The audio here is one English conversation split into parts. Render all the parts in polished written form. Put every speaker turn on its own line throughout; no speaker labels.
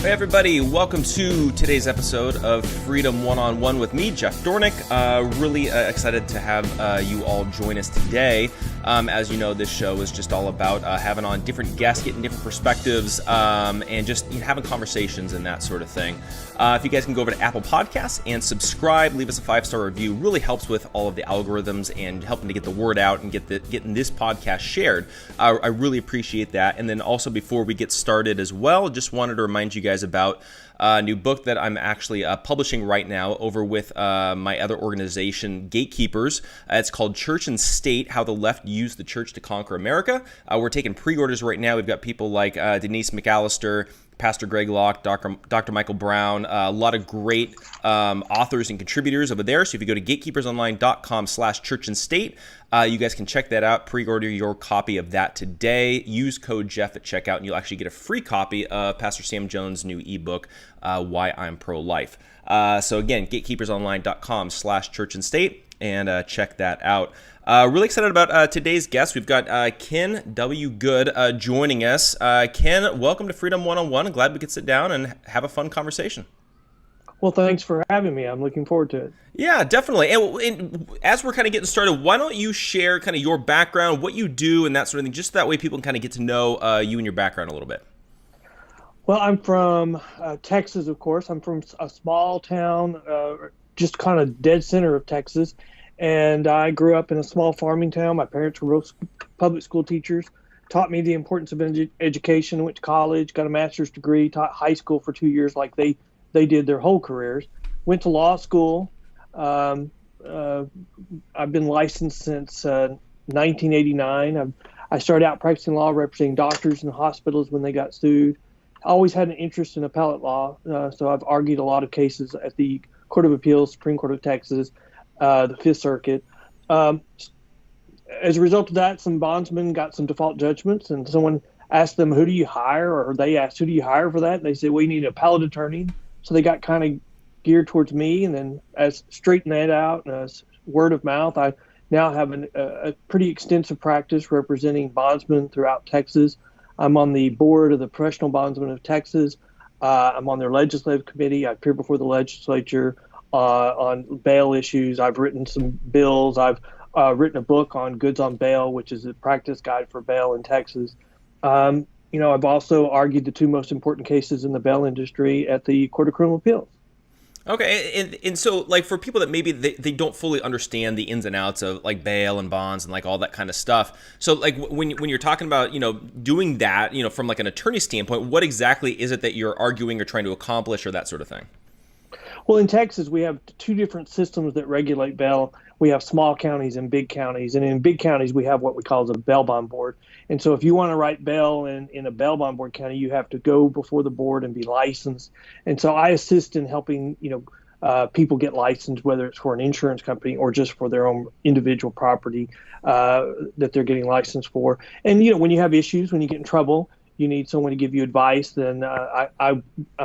Hey everybody, welcome to today's episode of Freedom One-on-One with me, Jeff Dornick. Really excited to have you all join us today. As you know, this show is just all about having on different guests, getting different perspectives, and just having conversations and that sort of thing. If you guys can go over to Apple Podcasts and subscribe, leave us a 5-star review, really helps with all of the algorithms and helping to get the word out and getting this podcast shared. I really appreciate that. And then also before we get started as well, just wanted to remind you guys about a new book that I'm actually publishing right now over with my other organization, Gatekeepers. It's called Church and State, How the Left Used the Church to Conquer America. We're taking pre-orders right now. We've got people like Denise McAllister, Pastor Greg Locke, Dr. Michael Brown, a lot of great authors and contributors over there. So if you go to gatekeepersonline.com/churchandstate, you guys can check that out. Pre-order your copy of that today. Use code Jeff at checkout, and you'll actually get a free copy of Pastor Sam Jones' new ebook, Why I'm Pro-Life. So again, gatekeepersonline.com/churchandstate, and check that out. Really excited about today's guest. We've got Ken W. Good joining us. Ken, welcome to Freedom One-on-One. I'm glad we could sit down and have a fun conversation.
Well, thanks for having me. I'm looking forward to it.
Yeah, definitely. And as we're kind of getting started, why don't you share kind of your background, what you do, and that sort of thing, just that way people can kind of get to know you and your background a little bit.
Well, I'm from Texas, of course. I'm from a small town, just kind of dead center of Texas. And I grew up in a small farming town. My parents were both public school teachers, taught me the importance of education, went to college, got a master's degree, taught high school for 2 years like they did their whole careers, went to law school. I've been licensed since 1989. I started out practicing law, representing doctors and hospitals when they got sued. I always had an interest in appellate law, so I've argued a lot of cases at the Court of Appeals, Supreme Court of Texas, the Fifth Circuit. As a result of that, some bondsmen got some default judgments, and someone asked them, who do you hire? Or they asked, who do you hire for that? And they said, well, you need an appellate attorney. So they got kind of geared towards me, and then as straighten that out, and as word of mouth, I now have a pretty extensive practice representing bondsmen throughout Texas. I'm on the board of the Professional Bondsmen of Texas. I'm on their legislative committee. I appear before the legislature on bail issues. I've written some bills. I've written a book on goods on bail, which is a practice guide for bail in Texas. I've also argued the two most important cases in the bail industry at the Court of Criminal Appeals.
Okay, and so like for people that maybe they don't fully understand the ins and outs of like bail and bonds and like all that kind of stuff. So like when you're talking about doing that from like an attorney standpoint, what exactly is it that you're arguing or trying to accomplish or that sort of thing?
Well, in Texas, we have two different systems that regulate bail. We have small counties and big counties. And in big counties, we have what we call the bail bond board. And so if you want to write bail in a bail bond board county, you have to go before the board and be licensed. And so I assist in helping, people get licensed, whether it's for an insurance company or just for their own individual property that they're getting licensed for. And, when you have issues, when you get in trouble, you need someone to give you advice, then I'm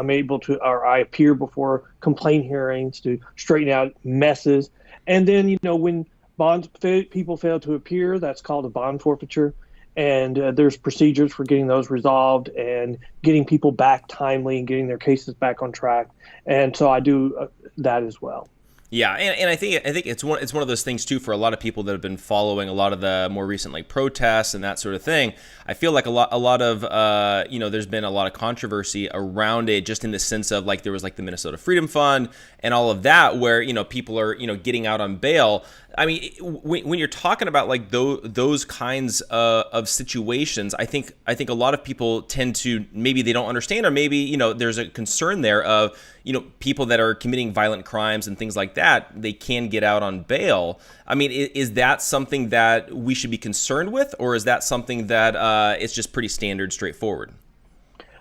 able to, or I appear before complaint hearings to straighten out messes. And then, when people fail to appear, that's called a bond forfeiture. And there's procedures for getting those resolved and getting people back timely and getting their cases back on track. And so I do that as well.
Yeah, and I think it's one of those things too for a lot of people that have been following a lot of the more recent like protests and that sort of thing. I feel like a lot of there's been a lot of controversy around it, just in the sense of like there was like the Minnesota Freedom Fund and all of that, where people are getting out on bail. I mean, when you're talking about like those kinds of situations, I think a lot of people tend to, maybe they don't understand, or maybe there's a concern there of people that are committing violent crimes and things like that, they can get out on bail. I mean, is that something that we should be concerned with, or is that something that it's just pretty standard, straightforward?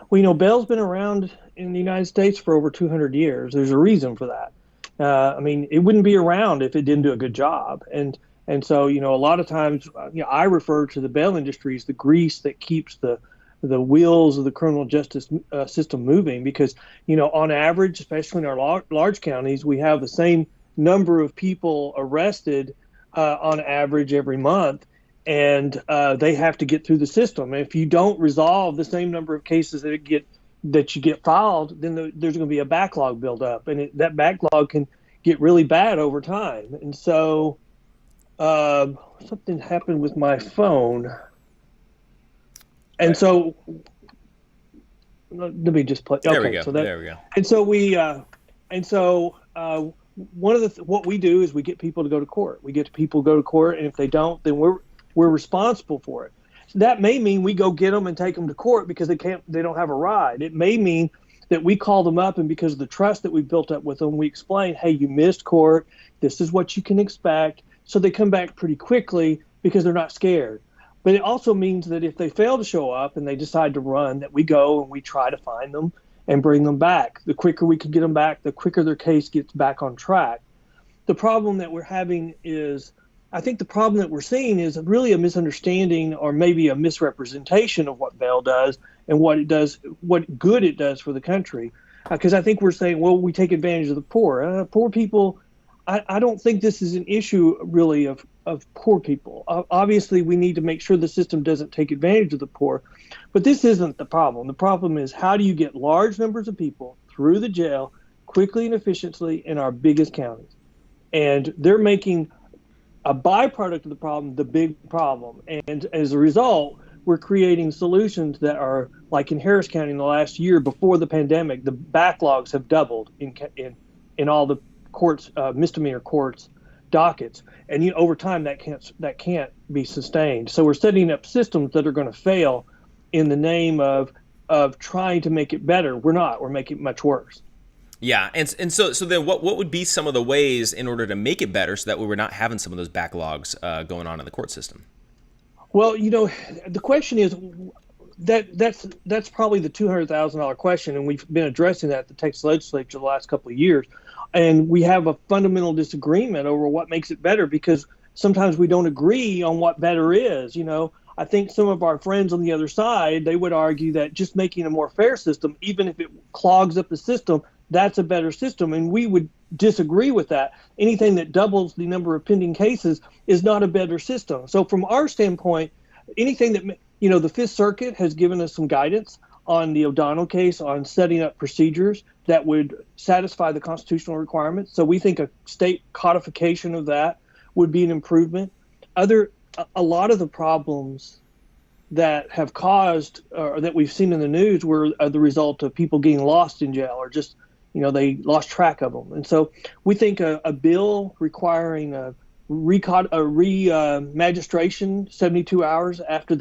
Well, bail's been around in the United States for over 200 years. There's a reason for that. It wouldn't be around if it didn't do a good job. And so, a lot of times, I refer to the bail industry as the grease that keeps the wheels of the criminal justice system moving, because, on average, especially in our large counties, we have the same number of people arrested on average every month, and they have to get through the system. And if you don't resolve the same number of cases that get that you get filed, then there's going to be a backlog build up, and that backlog can get really bad over time. And so something happened with my phone, and so let me just play.
There we
Okay,
go.
so
There we go.
and so one of what we do is we get people to go to court. We get people to go to court, and if they don't, then we're responsible for it. So that may mean we go get them and take them to court because they don't have a ride. It may mean that we call them up, and because of the trust that we've built up with them, we explain, hey, you missed court. This is what you can expect. So they come back pretty quickly because they're not scared. But it also means that if they fail to show up and they decide to run, that we go and we try to find them and bring them back. The quicker we can get them back, the quicker their case gets back on track. The problem that we're having is, I think the problem that we're seeing is really a misunderstanding or maybe a misrepresentation of what bail does and what it does, what good it does for the country. Because I think we're saying, well, we take advantage of the poor. Poor people, I don't think this is an issue really of poor people. Obviously, we need to make sure the system doesn't take advantage of the poor. But this isn't the problem. The problem is, how do you get large numbers of people through the jail quickly and efficiently in our biggest counties? And they're making a byproduct of the problem the big problem. And as a result, we're creating solutions that are like in Harris County in the last year before the pandemic, the backlogs have doubled in all the courts, misdemeanor courts dockets. And over time that can't be sustained. So we're setting up systems that are going to fail in the name of trying to make it better. We're making it much worse.
Yeah, and so then what would be some of the ways in order to make it better so that we were not having some of those backlogs going on in the court system?
Well, the question is that's probably the $200,000 question, and we've been addressing that at the Texas legislature the last couple of years, and we have a fundamental disagreement over what makes it better because sometimes we don't agree on what better is. I think some of our friends on the other side, they would argue that just making a more fair system, even if it clogs up the system, that's a better system, and we would disagree with that. Anything that doubles the number of pending cases is not a better system. So from our standpoint, anything that, the Fifth Circuit has given us some guidance on the O'Donnell case on setting up procedures that would satisfy the constitutional requirements. So we think a state codification of that would be an improvement. A lot of the problems that have caused or that we've seen in the news were the result of people getting lost in jail or just they lost track of them. And so we think a bill requiring a magistration 72 hours after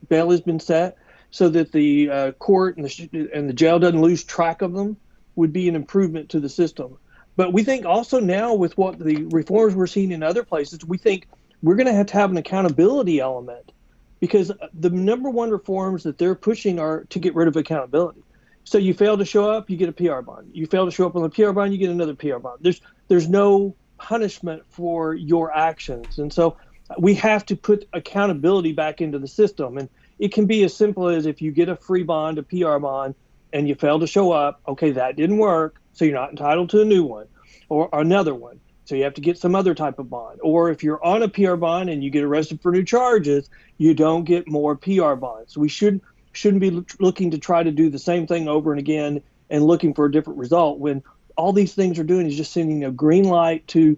bail has been set so that the court and the jail doesn't lose track of them would be an improvement to the system. But we think also now with what the reforms we're seeing in other places, we think we're going to have an accountability element because the number one reforms that they're pushing are to get rid of accountability. So you fail to show up, you get a PR bond. You fail to show up on the PR bond, you get another PR bond. There's no punishment for your actions. And so we have to put accountability back into the system. And it can be as simple as if you get a free bond, a PR bond, and you fail to show up, okay, that didn't work, so you're not entitled to a new one or another one. So you have to get some other type of bond. Or if you're on a PR bond and you get arrested for new charges, you don't get more PR bonds. We shouldn't be looking to try to do the same thing over and again and looking for a different result when all these things are doing is just sending a green light to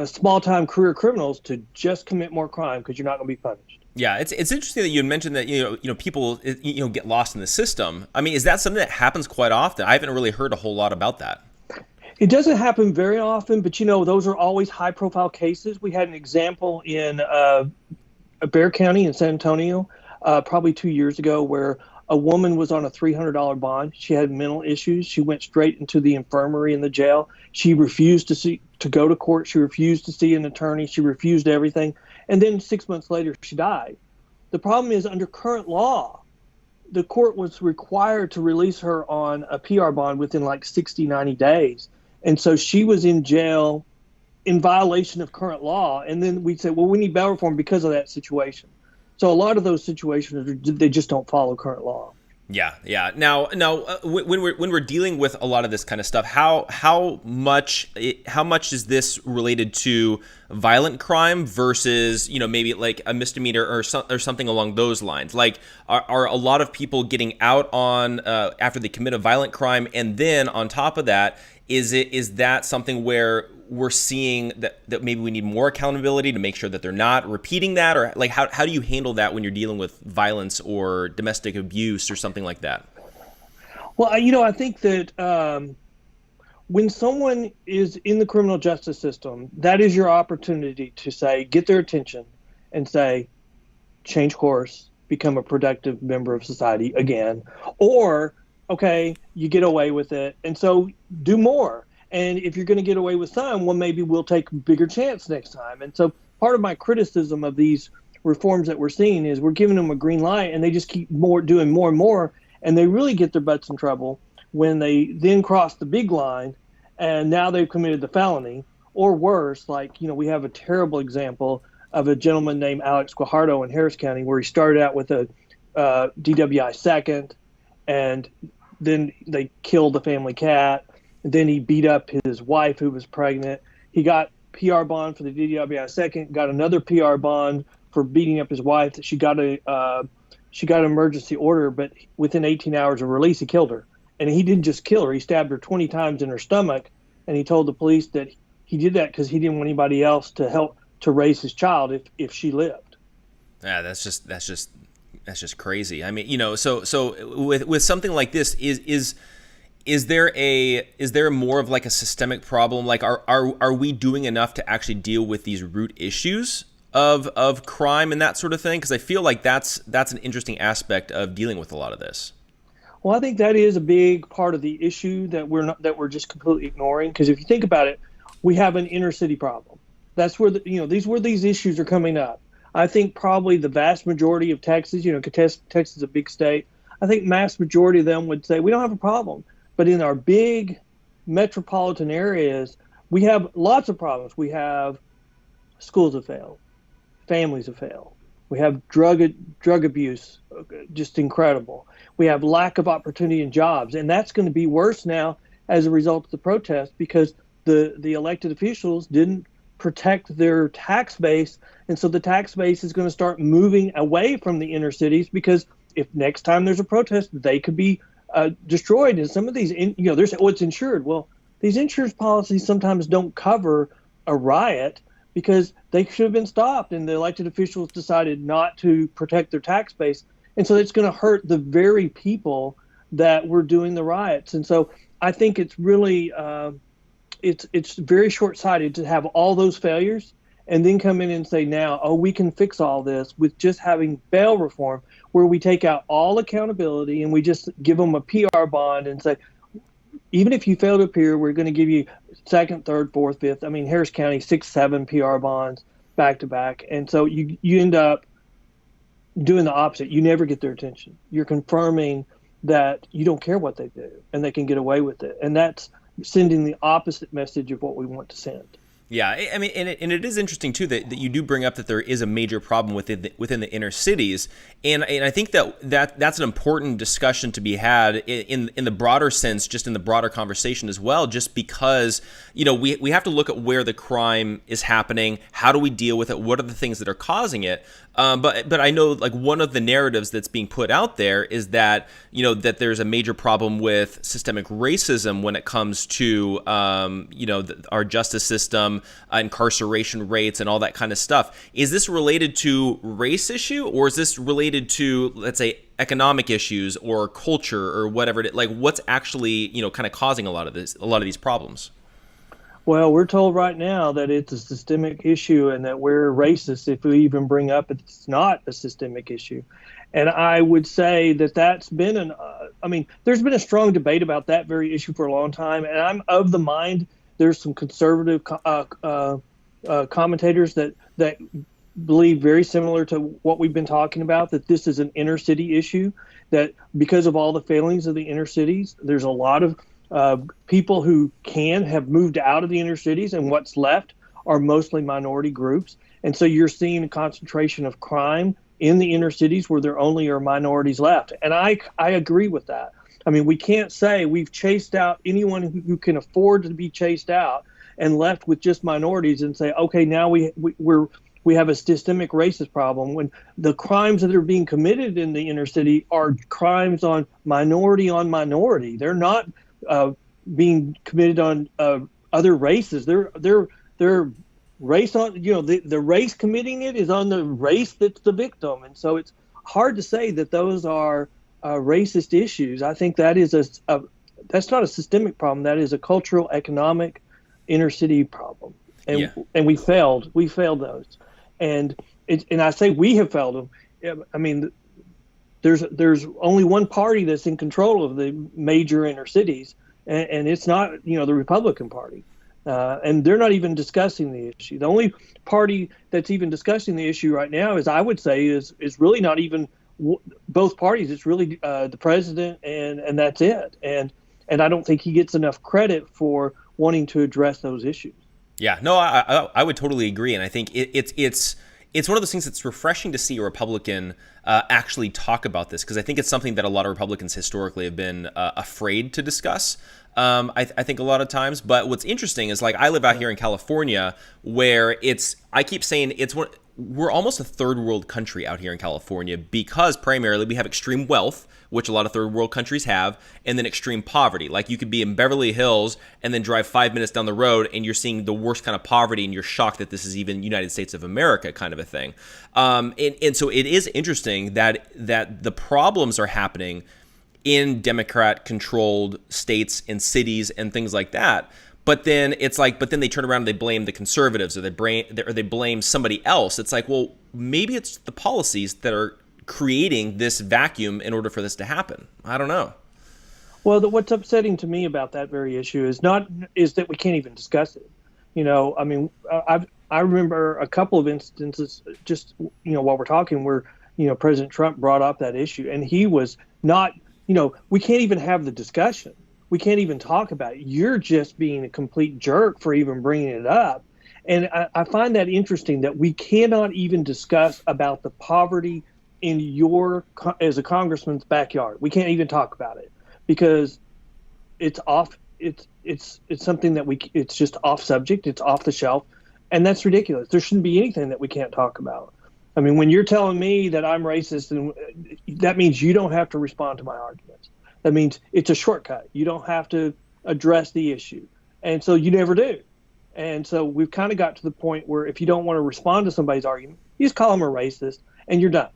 small-time career criminals to just commit more crime because you're not going to be punished.
Yeah, it's interesting that you mentioned that people get lost in the system. I mean, is that something that happens quite often? I haven't really heard a whole lot about that.
It doesn't happen very often, but those are always high-profile cases. We had an example in Bexar County in San Antonio probably 2 years ago where a woman was on a $300 bond. She had mental issues. She went straight into the infirmary in the jail. She refused to go to court. She refused to see an attorney. She refused everything. And then 6 months later, she died. The problem is under current law, the court was required to release her on a PR bond within like 60, 90 days. And so she was in jail in violation of current law. And then we said, well, we need bail reform because of that situation. So a lot of those situations, they just don't follow current law.
Yeah. Now, when we're dealing with a lot of this kind of stuff, how much is this related to violent crime versus maybe like a misdemeanor or something along those lines? Like, are a lot of people getting out on after they commit a violent crime, and then on top of that, is that something where we're seeing that maybe we need more accountability to make sure that they're not repeating that? Or like how do you handle that when you're dealing with violence or domestic abuse or something like that?
Well, I think that when someone is in the criminal justice system, that is your opportunity to say, get their attention and say, change course, become a productive member of society again. Or, okay, you get away with it, and so do more. And if you're going to get away with some, well, maybe we'll take a bigger chance next time. And so part of my criticism of these reforms that we're seeing is we're giving them a green light, and they just keep doing more and more, and they really get their butts in trouble when they then cross the big line, and now they've committed the felony, or worse. Like, we have a terrible example of a gentleman named Alex Guajardo in Harris County, where he started out with a DWI second, and then they killed the family cat. Then he beat up his wife who was pregnant. He got PR bond for the DWI second, got another PR bond for beating up his wife. She got an emergency order, but within 18 hours of release, he killed her. And he didn't just kill her. He stabbed her 20 times in her stomach. And he told the police that he did that because he didn't want anybody else to help to raise his child if she lived.
Yeah, that's just crazy. I mean, so with something like this, is there more of like a systemic problem? Like, are we doing enough to actually deal with these root issues of crime and that sort of thing? Because I feel like that's an interesting aspect of dealing with a lot of this.
Well, I think that is a big part of the issue that we're just completely ignoring. Because if you think about it, we have an inner city problem. That's where these issues are coming up. I think probably the vast majority of Texas, Texas is a big state. I think mass majority of them would say we don't have a problem. But in our big metropolitan areas, we have lots of problems. We have schools have failed, families have failed. We have drug abuse, just incredible. We have lack of opportunity in jobs, and that's going to be worse now as a result of the protest because the elected officials didn't protect their tax base, and so the tax base is going to start moving away from the inner cities because if next time there's a protest, they could be destroyed. And some of these, there's what's insured. Well, these insurance policies sometimes don't cover a riot because they should have been stopped, and the elected officials decided not to protect their tax base, and so it's going to hurt the very people that were doing the riots. And so I think it's really it's very short-sighted to have all those failures and then come in and say now, oh, we can fix all this with just having bail reform, where we take out all accountability and we just give them a PR bond and say, even if you fail to appear, we're going to give you second, third, fourth, fifth. I mean, Harris County, 6, 7 PR bonds back to back. And so you end up doing the opposite. You never get their attention. You're confirming that you don't care what they do and they can get away with it. And that's sending the opposite message of what we want to send.
Yeah, I mean, and it is interesting too that you do bring up that there is a major problem within the inner cities, and I think that's an important discussion to be had in the broader sense, just in the broader conversation as well. Just because we have to look at where the crime is happening, how do we deal with it, what are the things that are causing it. But I know like one of the narratives that's being put out there is that that there's a major problem with systemic racism when it comes to our justice system, incarceration rates, and all that kind of stuff. Is this related to race issue, or is this related to, let's say, economic issues or culture or whatever it is? Like, what's actually kind of causing a lot of these problems?
Well, we're told right now that it's a systemic issue and that we're racist if we even bring up it's not a systemic issue. And I would say that that's been there's been a strong debate about that very issue for a long time. And I'm of the mind there's some conservative commentators that believe very similar to what we've been talking about, that this is an inner city issue, that because of all the failings of the inner cities, there's a lot of people who have moved out of the inner cities, and what's left are mostly minority groups. And so you're seeing a concentration of crime in the inner cities where there only are minorities left. And I agree with that. I mean, we can't say we've chased out anyone who can afford to be chased out and left with just minorities and say, okay, now we have a systemic racist problem, when the crimes that are being committed in the inner city are crimes on minority. They're not being committed on other races. They're race on, the race committing it is on the race that's the victim. And so it's hard to say that those are racist issues. I think that is that's not a systemic problem. That is a cultural, economic, inner city problem. And we failed those. And I say we have failed them. I mean, there's only one party that's in control of the major inner cities, and it's not the Republican Party, and they're not even discussing the issue. The only party that's even discussing the issue right now is really not even both parties. It's really the president, and that's it. And I don't think he gets enough credit for wanting to address those issues.
Yeah, no, I would totally agree, and I think it's one of those things that's refreshing to see a Republican actually talk about this, because I think it's something that a lot of Republicans historically have been afraid to discuss. I think a lot of times, but what's interesting is, like, I live out here in California, where I keep saying we're almost a third world country out here in California, because primarily we have extreme wealth, which a lot of third world countries have, and then extreme poverty. Like, you could be in Beverly Hills and then drive 5 minutes down the road and you're seeing the worst kind of poverty, and you're shocked that this is even United States of America kind of a thing. And so it is interesting that the problems are happening in Democrat-controlled states and cities and things like that. But then they turn around and they blame the conservatives, or they blame somebody else. It's like, well, maybe it's the policies that are creating this vacuum in order for this to happen. I don't know.
Well, what's upsetting to me about that very issue is that we can't even discuss it. I mean, I remember a couple of instances just while we're talking where President Trump brought up that issue, and he was not. We can't even have the discussion. We can't even talk about it. You're just being a complete jerk for even bringing it up. And I find that interesting, that we cannot even discuss about the poverty in as a congressman's backyard. We can't even talk about it because it's off. It's something that it's just off subject. It's off the shelf. And that's ridiculous. There shouldn't be anything that we can't talk about. I mean, when you're telling me that I'm racist, and that means you don't have to respond to my arguments. That means it's a shortcut. You don't have to address the issue. And so you never do. And so we've kind of got to the point where if you don't want to respond to somebody's argument, you just call them a racist and you're done.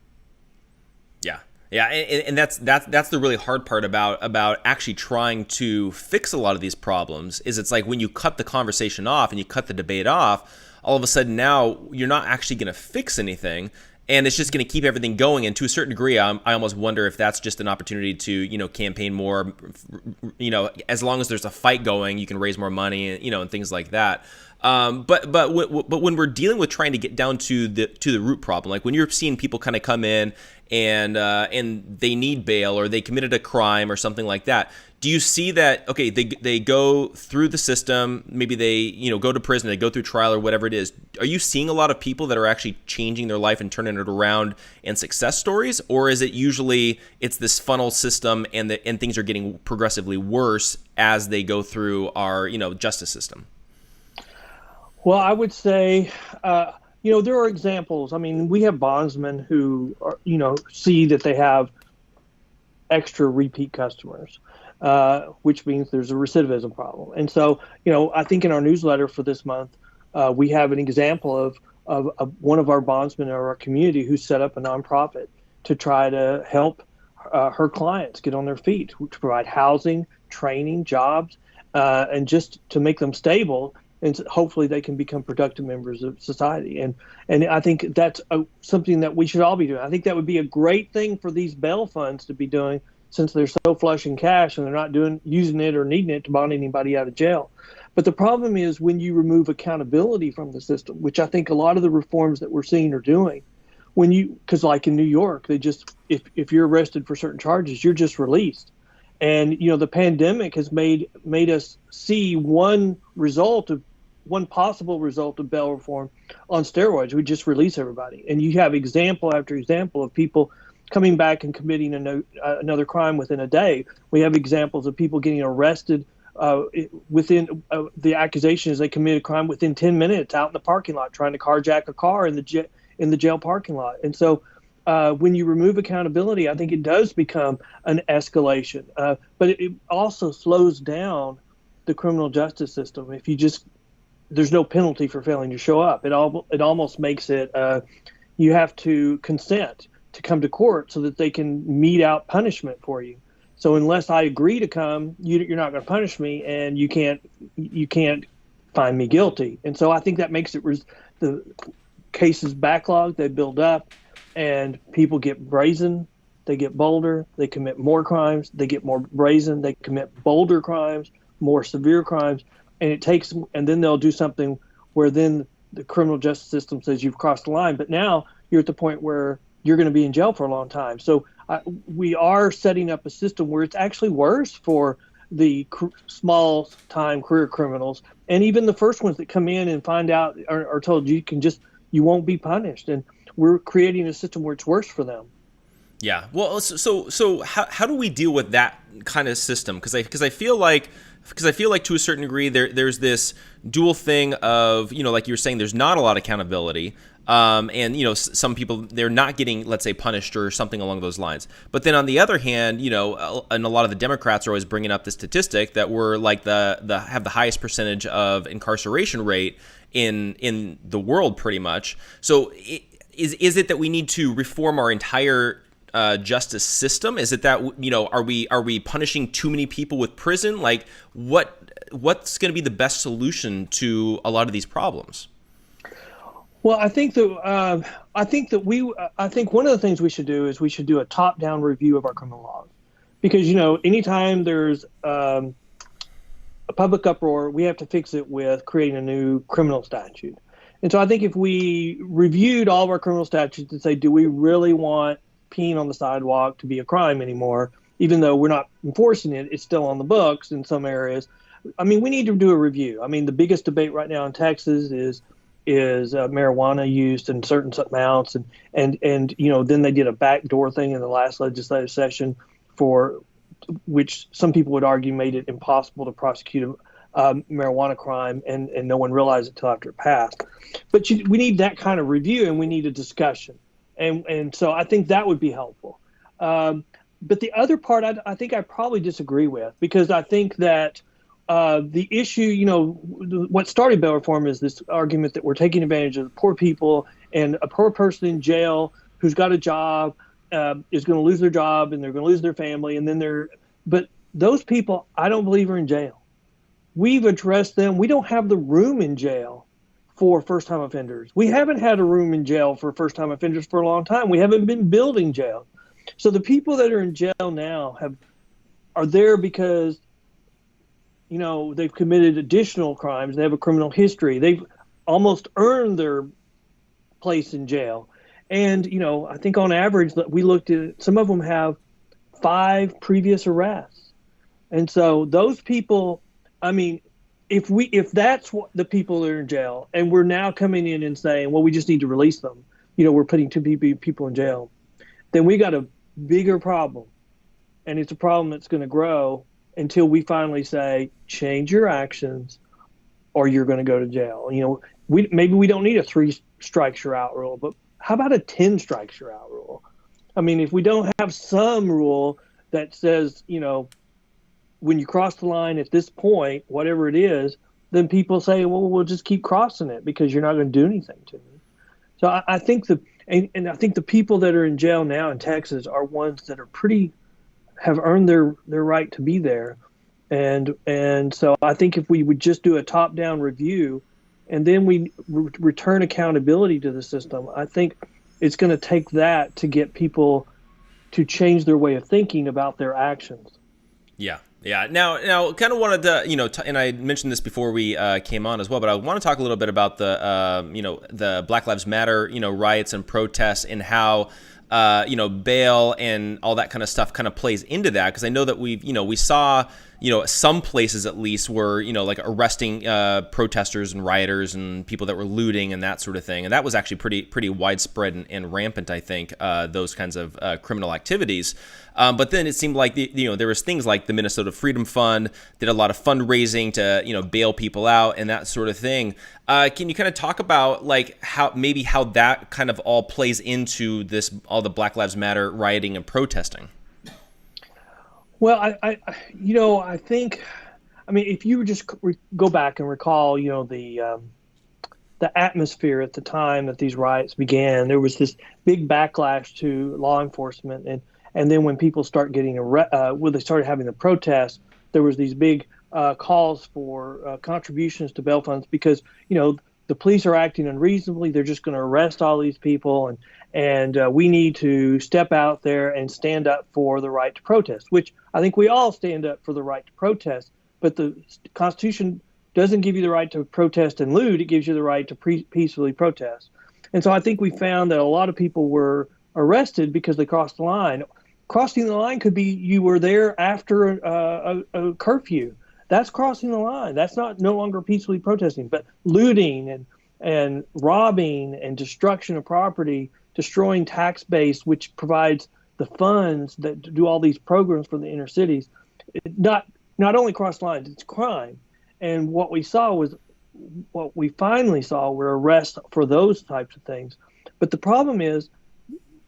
Yeah. Yeah, and that's the really hard part about actually trying to fix a lot of these problems, is it's like when you cut the conversation off and you cut the debate off, all of a sudden now you're not actually going to fix anything, and it's just going to keep everything going. And to a certain degree, I almost wonder if that's just an opportunity to campaign more. As long as there's a fight going, you can raise more money, and things like that. But when we're dealing with trying to get down to the root problem, like when you're seeing people kind of come in and they need bail, or they committed a crime or something like that, do you see that, okay, they go through the system, maybe they go to prison, they go through trial or whatever it is? Are you seeing a lot of people that are actually changing their life and turning it around and success stories, or is it usually it's this funnel system and things are getting progressively worse as they go through our justice system?
Well, I would say, there are examples. I mean, we have bondsmen who are, see that they have extra repeat customers, which means there's a recidivism problem. And so, I think in our newsletter for this month, we have an example of one of our bondsmen in our community who set up a nonprofit to try to help her clients get on their feet, to provide housing, training, jobs, and just to make them stable. And hopefully they can become productive members of society. And I think that's something that we should all be doing. I think that would be a great thing for these bail funds to be doing, since they're so flush in cash and they're not using it or needing it to bond anybody out of jail. But the problem is when you remove accountability from the system, which I think a lot of the reforms that we're seeing are doing, because like in New York, they just, if you're arrested for certain charges, you're just released. And, the pandemic has made us see one result of, one possible result of bail reform on steroids. We just release everybody, and you have example after example of people coming back and committing another crime within a day. We have examples of people getting arrested within the accusation is they committed a crime within 10 minutes out in the parking lot trying to carjack a car in the jail parking lot. And so when you remove accountability, I think it does become an escalation. But it also slows down the criminal justice system. If you just there's no penalty for failing to show up. It almost makes it you have to consent to come to court so that they can mete out punishment for you. So unless I agree to come, you're not going to punish me, and you can't find me guilty. And so I think that makes it the cases backlog, they build up, and people get brazen, they get bolder, they commit more crimes, they get more brazen, they commit bolder crimes, more severe crimes, and then they'll do something where then the criminal justice system says you've crossed the line, but now you're at the point where you're going to be in jail for a long time. So we are setting up a system where it's actually worse for the small-time career criminals, and even the first ones that come in and find out are told you won't be punished, and we're creating a system where it's worse for them.
Yeah. Well, so how do we deal with that kind of system? Because I feel like to a certain degree there's this dual thing of, like you were saying, there's not a lot of accountability. And some people, they're not getting, let's say, punished or something along those lines. But then on the other hand, and a lot of the Democrats are always bringing up the statistic that we're like have the highest percentage of incarceration rate in the world, pretty much. So is it that we need to reform our entire justice system? Is it that are we punishing too many people with prison? Like what's going to be the best solution to a lot of these problems?
Well, I think one of the things we should do is we should do a top-down review of our criminal laws, because anytime there's a public uproar, we have to fix it with creating a new criminal statute. And so I think if we reviewed all of our criminal statutes and say, do we really want peeing on the sidewalk to be a crime anymore, even though we're not enforcing it, it's still on the books in some areas. I mean, we need to do a review. I mean, the biggest debate right now in Texas is marijuana used in certain amounts, and then they did a backdoor thing in the last legislative session for which some people would argue made it impossible to prosecute a marijuana crime, and no one realized it until after it passed. But we need that kind of review, and we need a discussion. And so I think that would be helpful. But the other part I think I probably disagree with, because I think that the issue, what started bail reform is this argument that we're taking advantage of the poor people, and a poor person in jail who's got a job is going to lose their job, and they're going to lose their family. But those people, I don't believe are in jail. We've addressed them. We don't have the room in jail for first-time offenders. We haven't had a room in jail for first-time offenders for a long time. We haven't been building jail. So the people that are in jail now are there because, they've committed additional crimes. They have a criminal history. They've almost earned their place in jail. And, I think on average, we looked at some of them have 5 previous arrests. And so those people, I mean, if that's what the people that are in jail, and we're now coming in and saying, well, we just need to release them, we're putting 2 people in jail, then we got a bigger problem. And it's a problem that's going to grow until we finally say, change your actions or you're going to go to jail. Maybe we don't need a 3 strikes you're out rule, but how about a 10 strikes you're out rule? I mean, if we don't have some rule that says, when you cross the line at this point, whatever it is, then people say, well, we'll just keep crossing it because you're not going to do anything to me. So I think I think the people that are in jail now in Texas are ones that are have earned their right to be there. And so I think if we would just do a top-down review and then we return accountability to the system, I think it's going to take that to get people to change their way of thinking about their actions.
Yeah. Yeah. Now, kind of wanted to, and I mentioned this before we came on as well, but I want to talk a little bit about the Black Lives Matter, riots and protests, and how, bail and all that kind of stuff kind of plays into that. Because I know that we saw, some places at least were, like arresting protesters and rioters and people that were looting and that sort of thing. And that was actually pretty widespread and rampant, I think, those kinds of criminal activities. But then it seemed like there was things like the Minnesota Freedom Fund did a lot of fundraising to bail people out and that sort of thing. Can you kind of talk about like how that kind of all plays into all the Black Lives Matter rioting and protesting?
Well, I think, if you just go back and recall, the atmosphere at the time that these riots began, there was this big backlash to law enforcement, and then when people start getting when they started having the protests, there was these big calls for contributions to bail funds because the police are acting unreasonably. They're just going to arrest all these people, and we need to step out there and stand up for the right to protest, which I think we all stand up for the right to protest. But the Constitution doesn't give you the right to protest and loot. It gives you the right to peacefully protest. And so I think we found that a lot of people were arrested because they crossed the line. Crossing the line could be you were there after a curfew. That's crossing the line. That's no longer peacefully protesting. But looting and robbing and destruction of property, destroying tax base, which provides the funds that do all these programs for the inner cities, not only cross lines, it's crime. And what we finally saw were arrests for those types of things. But the problem is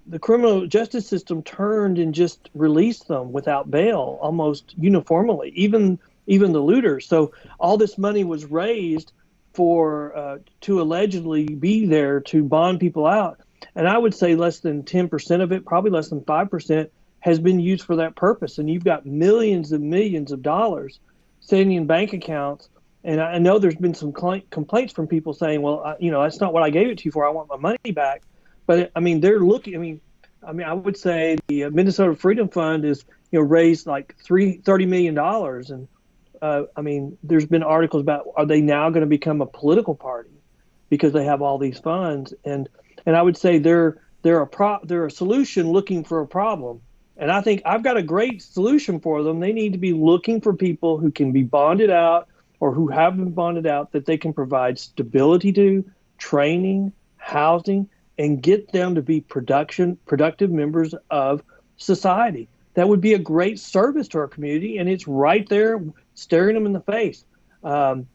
the criminal justice system turned and just released them without bail almost uniformly, even the looters. So all this money was raised to allegedly be there to bond people out. And I would say less than 10% of it, probably less than 5%, has been used for that purpose. And you've got millions and millions of dollars sitting in bank accounts. And I know there's been some complaints from people saying, well, that's not what I gave it to you for. I want my money back. But they're looking. I would say the Minnesota Freedom Fund is raised like $30 million, and there's been articles about are they now going to become a political party because they have all these funds, and I would say they're a solution looking for a problem, and I think I've got a great solution for them. They need to be looking for people who can be bonded out or who have been bonded out that they can provide stability to, training, housing, and get them to be productive members of society. That would be a great service to our community, and it's right there staring them in the face. It'll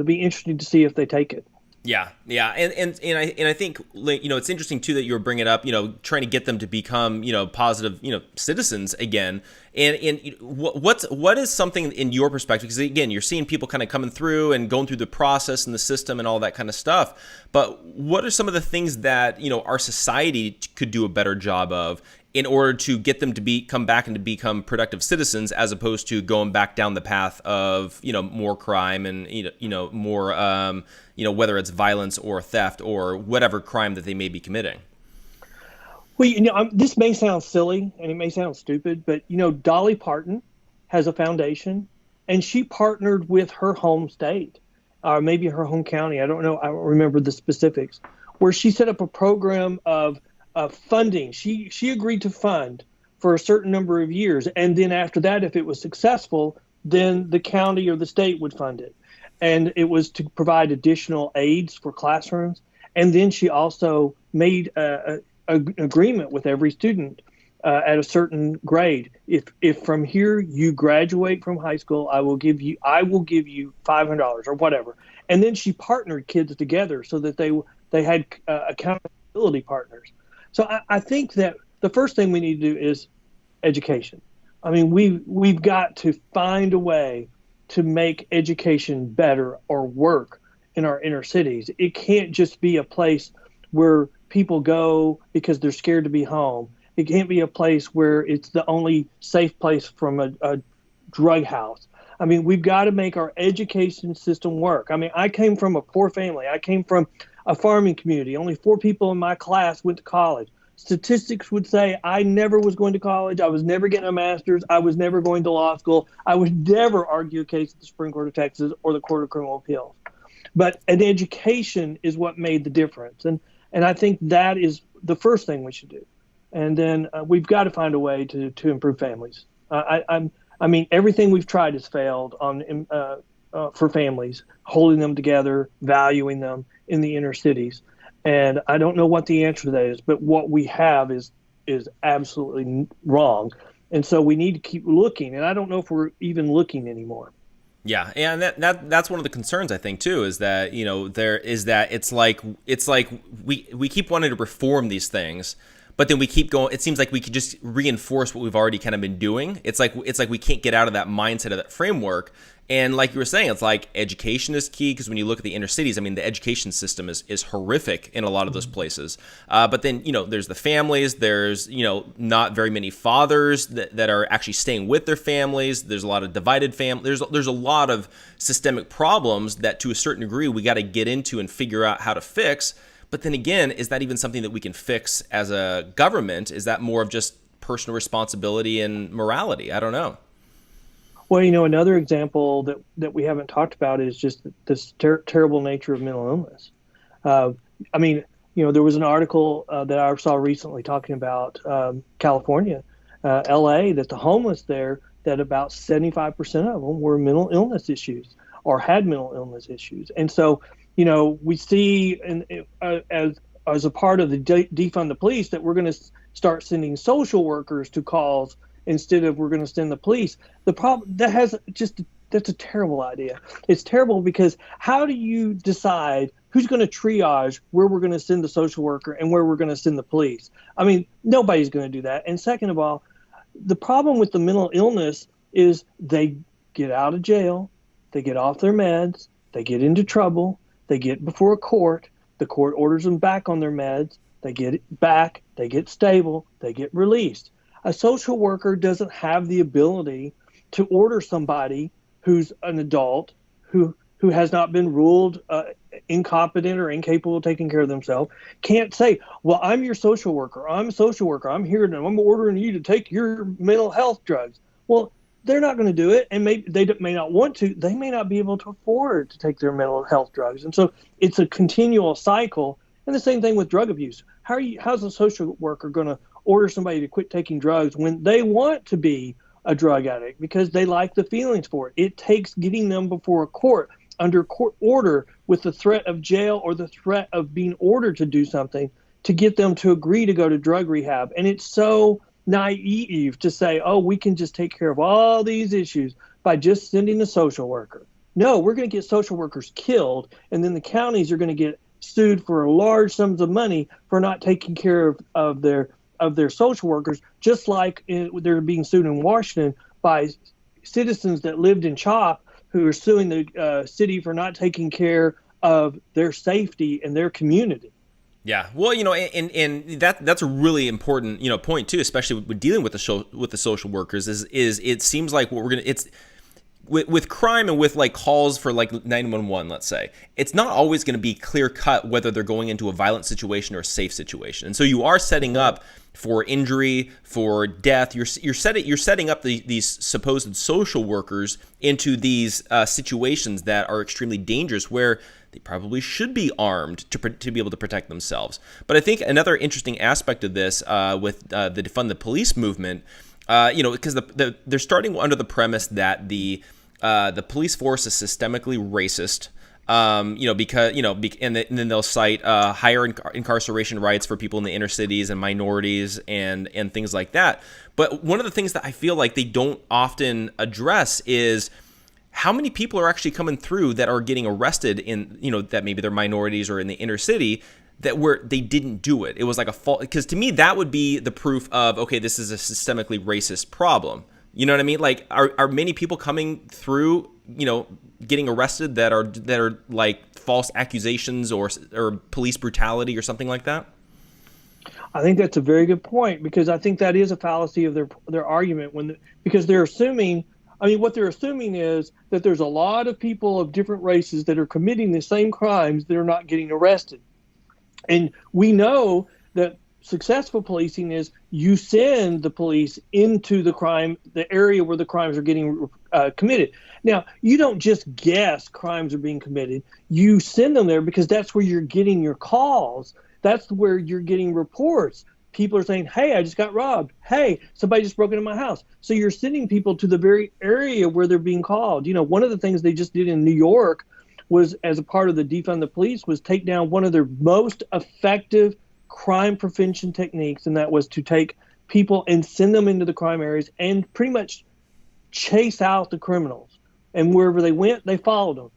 be interesting to see if they take it.
Yeah, and I think it's interesting too that you were bringing up trying to get them to become positive citizens again. And what is something in your perspective? Because again, you're seeing people kind of coming through and going through the process and the system and all that kind of stuff. But what are some of the things that our society could do a better job of in order to get them to come back and to become productive citizens, as opposed to going back down the path of more crime and more whether it's violence or theft or whatever crime that they may be committing?
Well, this may sound silly and it may sound stupid, but Dolly Parton has a foundation, and she partnered with her home state, or maybe her home county. I don't know. I don't remember the specifics. Where she set up a program of funding. She agreed to fund for a certain number of years, and then after that, if it was successful, then the county or the state would fund it. And it was to provide additional aids for classrooms. And then she also made an agreement with every student at a certain grade. If from here you graduate from high school, I will give you $500 or whatever. And then she partnered kids together so that they had accountability partners. So I think that the first thing we need to do is education. We've got to find a way to make education better or work in our inner cities. It can't just be a place where people go because they're scared to be home. It can't be a place where it's the only safe place from a drug house. We've got to make our education system work. I came from a poor family. I came from a farming community. Only 4 people in my class went to college. Statistics would say I never was going to college. I was never getting a master's. I was never going to law school. I would never argue a case at the Supreme Court of Texas or the Court of Criminal Appeals. But an education is what made the difference. And I think that is the first thing we should do. And then we've got to find a way to improve families. I mean, everything we've tried has failed on for families, holding them together, valuing them in the inner cities. And I don't know what the answer to that is, but what we have is absolutely wrong. And so we need to keep looking. And I don't know if we're even looking anymore.
Yeah, and that's one of the concerns I think too, is that there is that it's like we keep wanting to reform these things, but then we keep going. It seems like we could just reinforce what we've already kind of been doing. It's like we can't get out of that mindset, of that framework. And like you were saying, it's like education is key, because when you look at the inner cities, I mean, the education system is horrific in a lot of those places. But then, there's the families, there's, not very many fathers that are actually staying with their families. There's a lot of divided families. There's a lot of systemic problems that to a certain degree we got to get into and figure out how to fix. But then again, is that even something that we can fix as a government? Is that more of just personal responsibility and morality? I don't know.
Well, another example that we haven't talked about is just this terrible nature of mental illness. I mean, there was an article that I saw recently talking about California, LA, that the homeless there, that about 75% of them were mental illness issues or had mental illness issues. And so, we see as a part of the defund the police that we're going to start sending social workers to calls instead of we're going to send the police. The problem that's a terrible idea. It's terrible because how do you decide who's going to triage where we're going to send the social worker and where we're going to send the police? I mean, nobody's going to do that. And second of all, the problem with the mental illness is they get out of jail, they get off their meds, they get into trouble, they get before a court, the court orders them back on their meds, they get it back, they get stable, they get released. A social worker doesn't have the ability to order somebody who's an adult who has not been ruled incompetent or incapable of taking care of themselves, can't say, well, I'm your social worker. I'm a social worker. I'm here and I'm ordering you to take your mental health drugs. Well, they're not going to do it, and they may not want to. They may not be able to afford to take their mental health drugs. And so it's a continual cycle. And the same thing with drug abuse. How's a social worker going to order somebody to quit taking drugs when they want to be a drug addict because they like the feelings for it? It takes getting them before a court under court order with the threat of jail or the threat of being ordered to do something to get them to agree to go to drug rehab. And it's so naive to say, oh, we can just take care of all these issues by just sending a social worker. No, we're going to get social workers killed, and then the counties are going to get sued for large sums of money for not taking care of their social workers, just like they're being sued in Washington by citizens that lived in CHOP who are suing the city for not taking care of their safety and their community.
Yeah, well, and that's a really important point too, especially with dealing with the social workers. Is it seems like what it's with crime and with like calls for like 911, let's say, it's not always going to be clear cut whether they're going into a violent situation or a safe situation. And so you are setting up for injury, for death. You're setting up these supposed social workers into these situations that are extremely dangerous, where they probably should be armed to be able to protect themselves. But I think another interesting aspect of this with the defund the police movement, because they're starting under the premise that the police force is systemically racist. And then they'll cite higher incarceration rights for people in the inner cities and minorities and things like that. But one of the things that I feel like they don't often address is how many people are actually coming through that are getting arrested in, that maybe they're minorities or in the inner city, that where they didn't do it. It was like a fault. Because to me, that would be the proof of, okay, this is a systemically racist problem. You know what I mean? Like, are many people coming through, getting arrested that are like false accusations or police brutality or something like that?
I think that's a very good point, because I think that is a fallacy of their argument because they're assuming. I mean, what they're assuming is that there's a lot of people of different races that are committing the same crimes that are not getting arrested. And we know that successful policing is you send the police into the area where the crimes are getting committed. Now, you don't just guess crimes are being committed. You send them there because that's where you're getting your calls. That's where you're getting reports. people are saying, hey, I just got robbed. Hey, somebody just broke into my house. So you're sending people to the very area where they're being called. One of the things they just did in New York was, as a part of the defund the police, was take down one of their most effective crime prevention techniques, and that was to take people and send them into the crime areas and pretty much chase out the criminals. And wherever they went, they followed them.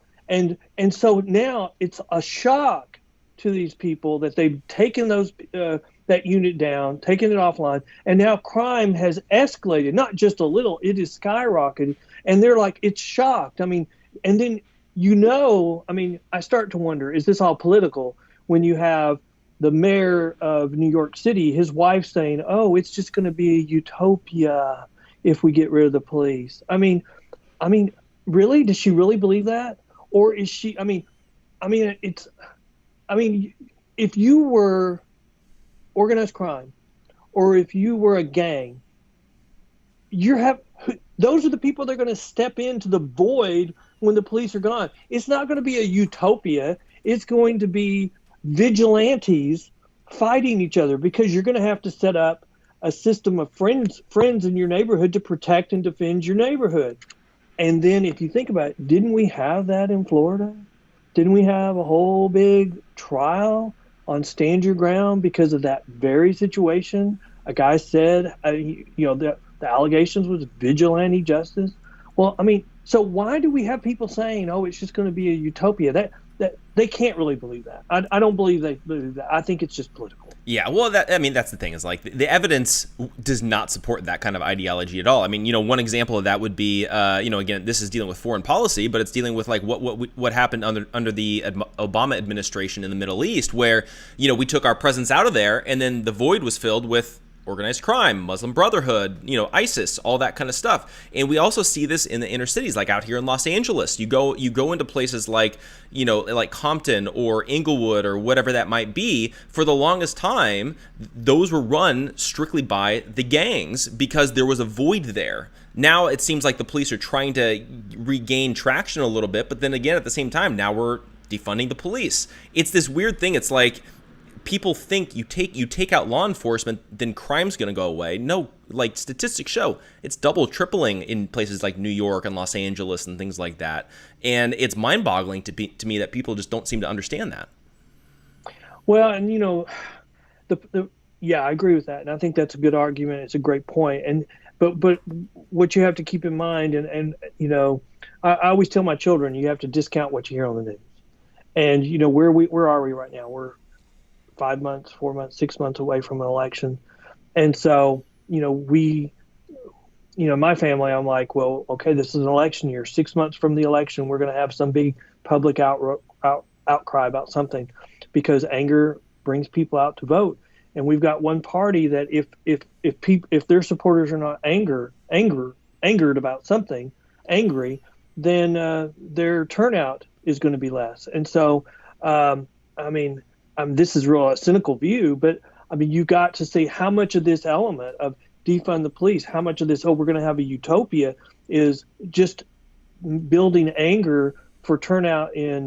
And so now it's a shock to these people that they've taken that unit down, taken it offline, and now crime has escalated, not just a little, it is skyrocketed. And they're like, it's shocked. I mean, and then, I start to wonder, is this all political when you have the mayor of New York City, his wife saying, oh, it's just going to be a utopia if we get rid of the police. I mean, really? Does she really believe that? Or is she, if you were organized crime, or if you were a gang, those are the people that are going to step into the void when the police are gone. It's not going to be a utopia. It's going to be vigilantes fighting each other, because you're going to have to set up a system of friends in your neighborhood to protect and defend your neighborhood. And then if you think about it, didn't we have that in Florida? Didn't we have a whole big trial on stand your ground because of that very situation? A guy said, the allegations was vigilante justice. Well, so why do we have people saying, oh, it's just going to be a utopia? That they can't really believe that. I don't believe they believe that. I think it's just political.
Yeah, well, that's the thing, is like the evidence does not support that kind of ideology at all. One example of that would be, again, this is dealing with foreign policy, but it's dealing with like what happened under the Obama administration in the Middle East, where, we took our presence out of there, and then the void was filled with organized crime, Muslim Brotherhood, ISIS, all that kind of stuff. And we also see this in the inner cities, like out here in Los Angeles. You go into places like, like Compton or Inglewood or whatever that might be. For the longest time, those were run strictly by the gangs because there was a void there. Now it seems like the police are trying to regain traction a little bit, but then again, at the same time, now we're defunding the police. It's this weird thing. It's like, people think you take out law enforcement, then crime's going to go away. No, like statistics show, it's double, tripling in places like New York and Los Angeles and things like that. And it's mind-boggling to me that people just don't seem to understand that.
Well, and yeah, I agree with that, and I think that's a good argument. It's a great point. And but what you have to keep in mind, and I always tell my children, you have to discount what you hear on the news. And where are we right now? We're 5 months, 4 months, 6 months away from an election. And so, my family, I'm like, well, okay, this is an election year. 6 months from the election, we're going to have some big public outcry about something, because anger brings people out to vote. And we've got one party that if their supporters are not angered about something, angry, then their turnout is going to be less. And so, this is a cynical view, but you got to see how much of this element of defund the police, how much of this, we're going to have a utopia, is just building anger for turnout in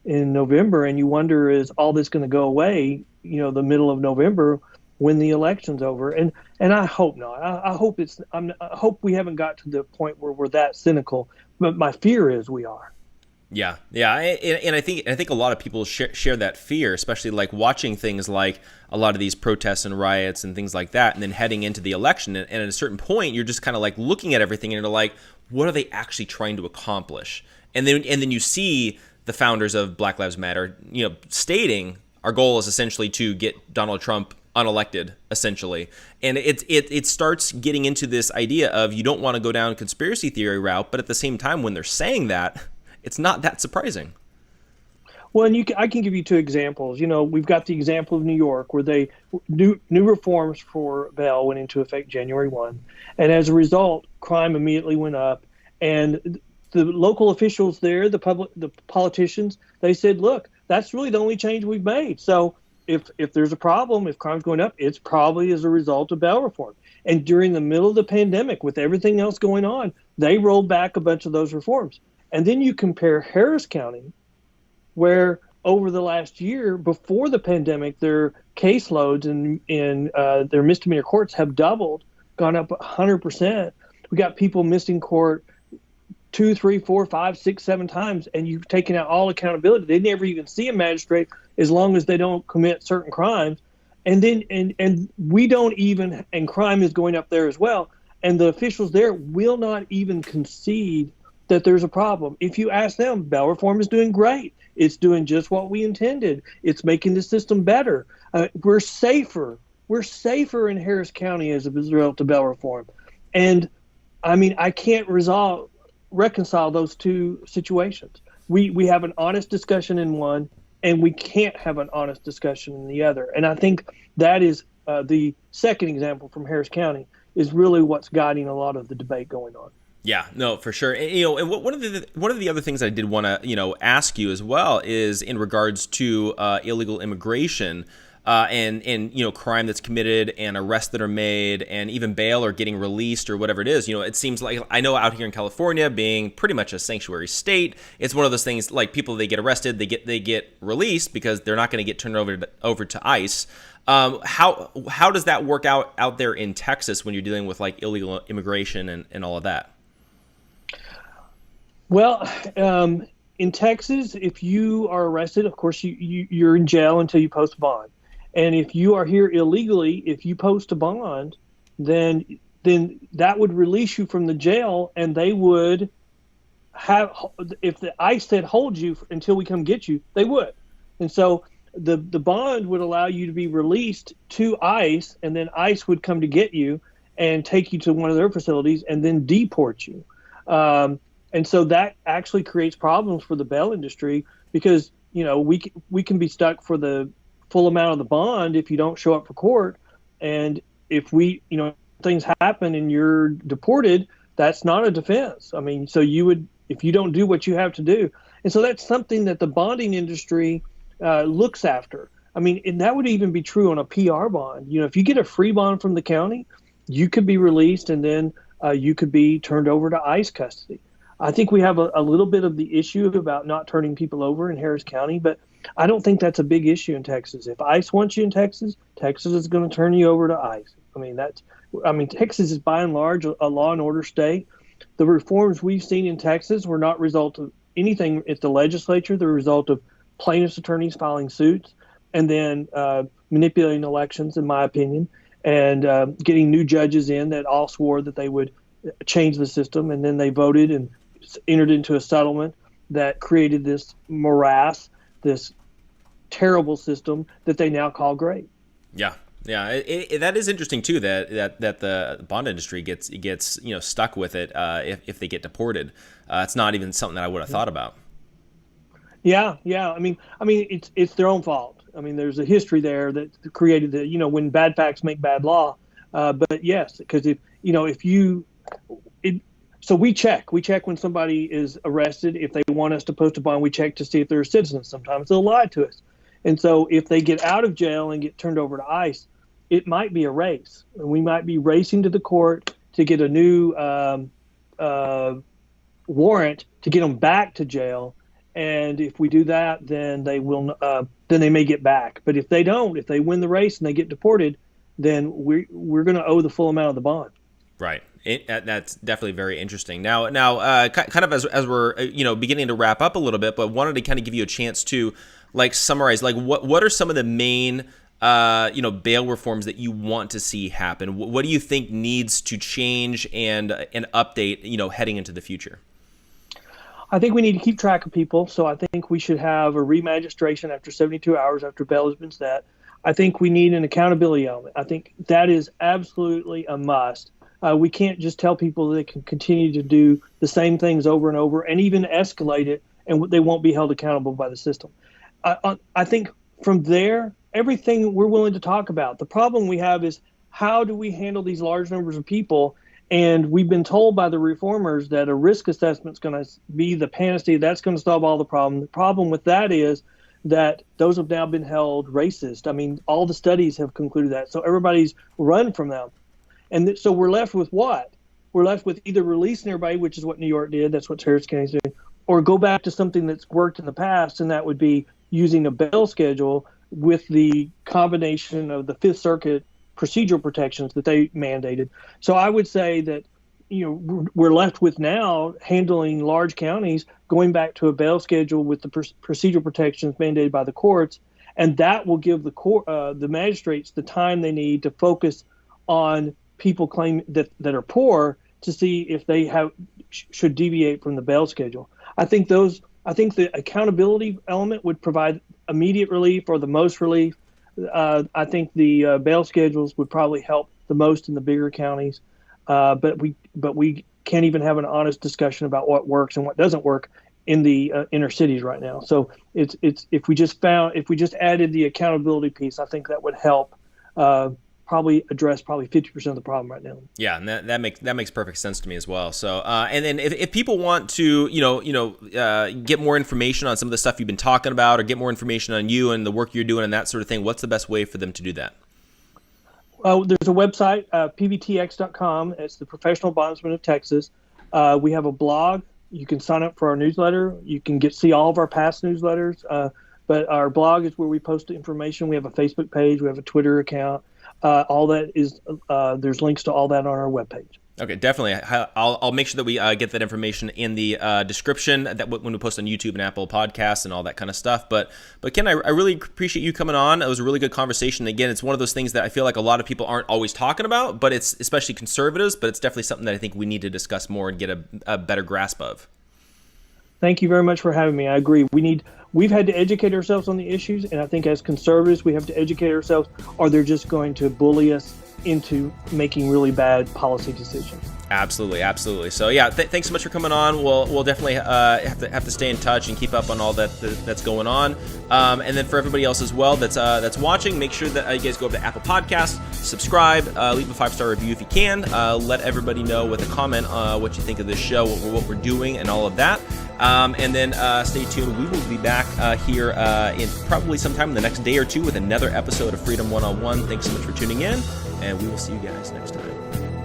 November. And you wonder, is all this going to go away, the middle of November when the election's over? And I hope not. I hope we haven't got to the point where we're that cynical, but my fear is we are.
Yeah, and I think a lot of people share that fear, especially like watching things like a lot of these protests and riots and things like that, and then heading into the election. And at a certain point, you're just kind of like looking at everything, and you're like, what are they actually trying to accomplish? And then you see the founders of Black Lives Matter, stating our goal is essentially to get Donald Trump unelected, essentially. And it starts getting into this idea of, you don't want to go down a conspiracy theory route, but at the same time, when they're saying that, it's not that surprising.
Well, and I can give you two examples. We've got the example of New York, where new reforms for bail went into effect January 1. And as a result, crime immediately went up. And the local officials there, the politicians, they said, look, that's really the only change we've made. So if there's a problem, if crime's going up, it's probably as a result of bail reform. And during the middle of the pandemic, with everything else going on, they rolled back a bunch of those reforms. And then you compare Harris County, where over the last year, before the pandemic, their caseloads in their misdemeanor courts have doubled, gone up 100%. We got people missing court 2, 3, 4, 5, 6, 7 times, and you've taken out all accountability. They never even see a magistrate as long as they don't commit certain crimes. And then and we don't even, and crime is going up there as well. And the officials there will not even concede that there's a problem. If you ask them, bail reform is doing great. It's doing just what we intended. It's making the system better. We're safer. We're safer in Harris County as a result of bail reform. And I mean, I can't reconcile those two situations. We have an honest discussion in one, and we can't have an honest discussion in the other. And I think that is the second example from Harris County is really what's guiding a lot of the debate going on.
Yeah, no, for sure. And, and one of the other things I did want to ask you as well is in regards to illegal immigration. And crime that's committed and arrests that are made and even bail or getting released or whatever it is. It seems like, I know out here in California, being pretty much a sanctuary state, it's one of those things like people, they get arrested, they get released because they're not going to get turned over to ICE. How does that work out there in Texas when you're dealing with like illegal immigration and all of that?
Well, in Texas, if you are arrested, of course, you're in jail until you post bond. And if you are here illegally, if you post a bond, then that would release you from the jail, and they would have, if the ICE said hold you until we come get you, they would. And so the bond would allow you to be released to ICE, and then ICE would come to get you and take you to one of their facilities and then deport you. And so that actually creates problems for the bail industry because, we can be stuck for the full amount of the bond if you don't show up for court. And if things happen and you're deported, that's not a defense. I mean, so if you don't do what you have to do. And so that's something that the bonding industry looks after. I mean, and that would even be true on a PR bond. If you get a free bond from the county, you could be released and then you could be turned over to ICE custody. I think we have a little bit of the issue about not turning people over in Harris County, but I don't think that's a big issue in Texas. If ICE wants you in Texas, Texas is going to turn you over to ICE. I mean, Texas is by and large a law and order state. The reforms we've seen in Texas were not result of anything at the legislature. They're a result of plaintiffs' attorneys filing suits and then manipulating elections, in my opinion, and getting new judges in that all swore that they would change the system, and then they voted and entered into a settlement that created this morass, this terrible system that they now call great.
Yeah. That is interesting too. That the bond industry gets stuck with it if they get deported. It's not even something that I would have thought about.
Yeah. I mean, it's their own fault. I mean, there's a history there that created the when bad facts make bad law. But yes, because so we check when somebody is arrested. If they want us to post a bond, we check to see if they're a citizen. Sometimes they'll lie to us. And so if they get out of jail and get turned over to ICE, it might be a race. And we might be racing to the court to get a new warrant to get them back to jail. And if we do that, then they will. Then they may get back. But if they don't, if they win the race and they get deported, then we're going to owe the full amount of the bond.
Right. That's definitely very interesting. Now, kind of as we're beginning to wrap up a little bit, but wanted to kind of give you a chance to summarize what are some of the main bail reforms that you want to see happen. What do you think needs to change and update heading into the future?
I think we need to keep track of people. So I think we should have a remagistration after 72 hours after bail has been set. I think we need an accountability element. I think that is absolutely a must. We can't just tell people they can continue to do the same things over and over and even escalate it, and they won't be held accountable by the system. I think from there, everything we're willing to talk about. The problem we have is how do we handle these large numbers of people? And we've been told by the reformers that a risk assessment is going to be the panacea. That's going to solve all the problem. The problem with that is that those have now been held racist. I mean, all the studies have concluded that. So everybody's run from them. And so we're left with what? We're left with either releasing everybody, which is what New York did. That's what Harris County's doing, or go back to something that's worked in the past, and that would be using a bail schedule with the combination of the Fifth Circuit procedural protections that they mandated. So I would say that, we're left with now handling large counties going back to a bail schedule with the procedural protections mandated by the courts, and that will give the magistrates the time they need to focus on people that are poor to see if they should deviate from the bail schedule. I think the accountability element would provide immediate relief or the most relief. I think the bail schedules would probably help the most in the bigger counties. But we can't even have an honest discussion about what works and what doesn't work in the inner cities right now. So if we just added the accountability piece, I think that would help probably address 50% of the problem right now.
Yeah, and that makes perfect sense to me as well. So and then if people want to get more information on some of the stuff you've been talking about, or get more information on you and the work you're doing and that sort of thing, what's the best way for them to do that?
There's a website, pbtx.com. It's the Professional Bondsmen of Texas. We have a blog. You can sign up for our newsletter. You can see all of our past newsletters. But our blog is where we post the information. We have a Facebook page. We have a Twitter account. All that is there's links to all that on our webpage.
Okay, definitely. I'll make sure that we get that information in the description that when we post on YouTube and Apple Podcasts and all that kind of stuff. But Ken, I really appreciate you coming on. It was a really good conversation. Again, it's one of those things that I feel like a lot of people aren't always talking about, but it's especially conservatives. But it's definitely something that I think we need to discuss more and get a better grasp of.
Thank you very much for having me. I agree. We've had to educate ourselves on the issues, and I think as conservatives, we have to educate ourselves, or they're just going to bully us into making really bad policy decisions.
Absolutely. So yeah, thanks so much for coming on. We'll definitely have to stay in touch and keep up on all that's going on. And then for everybody else as well that's watching, make sure that you guys go over to Apple Podcasts, subscribe, leave a 5-star review if you can. Let everybody know with a comment what you think of this show, what we're doing, and all of that. And then stay tuned. We will be back here in probably sometime in the next day or two with another episode of Freedom One-on-One. Thanks so much for tuning in, and we will see you guys next time.